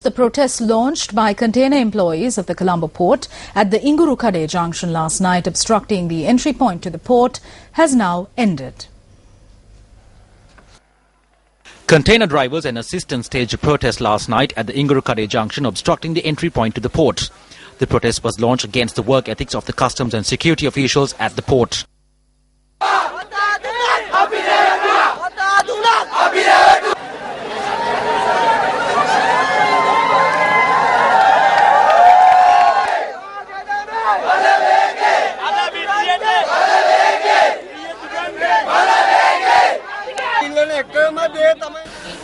The protest launched by container employees of the Colombo port at the Ingurukade junction last night, obstructing the entry point to the port, has now ended. Container drivers and assistants staged a protest last night at the Ingurukade junction, obstructing the entry point to the port. The protest was launched against the work ethics of the customs and security officials at the port.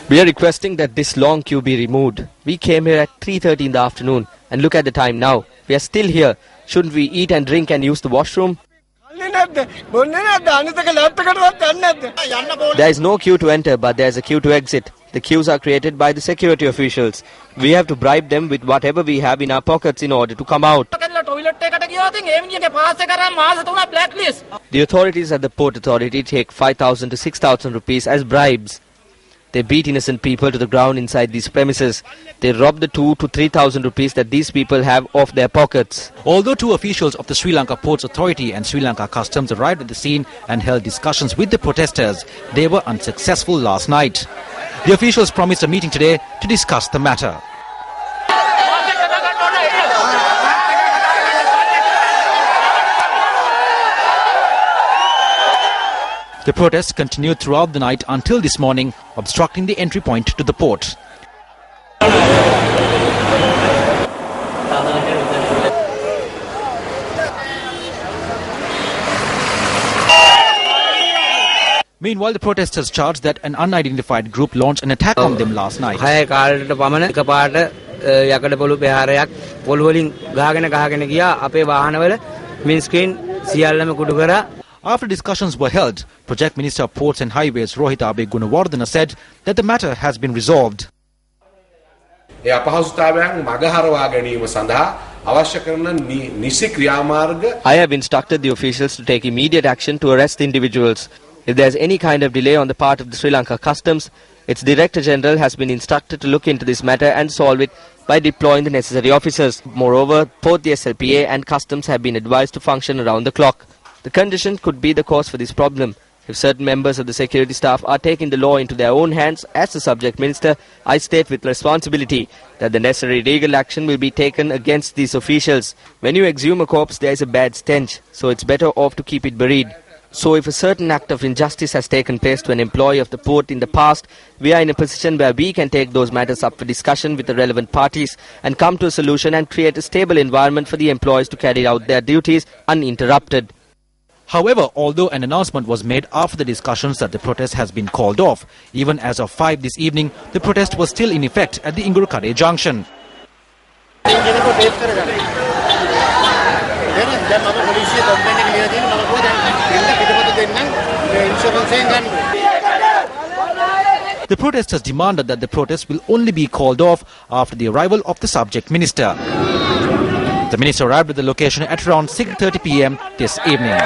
We are requesting that this long queue be removed. We came here at 3:30 in the afternoon and look at the time now. We are still here. Shouldn't we eat and drink and use the washroom? There is no queue to enter, but there is a queue to exit. The queues are created by the security officials. We have to bribe them with whatever we have in our pockets in order to come out. The authorities at the Port Authority take 5,000 to 6,000 rupees as bribes. They beat innocent people to the ground inside these premises. They rob the 2,000 to 3,000 rupees that these people have off their pockets. Although two officials of the Sri Lanka Ports Authority and Sri Lanka Customs arrived at the scene and held discussions with the protesters, they were unsuccessful last night. The officials promised a meeting today to discuss the matter. The protests continued throughout the night until this morning, obstructing the entry point to the port. Meanwhile, the protesters charged that an unidentified group launched an attack on them last night. After discussions were held, Project Minister of Ports and Highways Rohita Abe Gunawardena said that the matter has been resolved. I have instructed the officials to take immediate action to arrest the individuals. If there is any kind of delay on the part of the Sri Lanka Customs, its Director General has been instructed to look into this matter and solve it by deploying the necessary officers. Moreover, both the SLPA and Customs have been advised to function around the clock. The condition could be the cause for this problem. If certain members of the security staff are taking the law into their own hands, as the subject minister, I state with responsibility that the necessary legal action will be taken against these officials. When you exhume a corpse, there is a bad stench, so it's better off to keep it buried. So if a certain act of injustice has taken place to an employee of the port in the past, we are in a position where we can take those matters up for discussion with the relevant parties and come to a solution and create a stable environment for the employees to carry out their duties uninterrupted. However, although an announcement was made after the discussions that the protest has been called off, even as of 5 this evening, the protest was still in effect at the Ingurukade junction. The protesters demanded that the protest will only be called off after the arrival of the subject minister. The minister arrived at the location at around 6:30 p.m. this evening.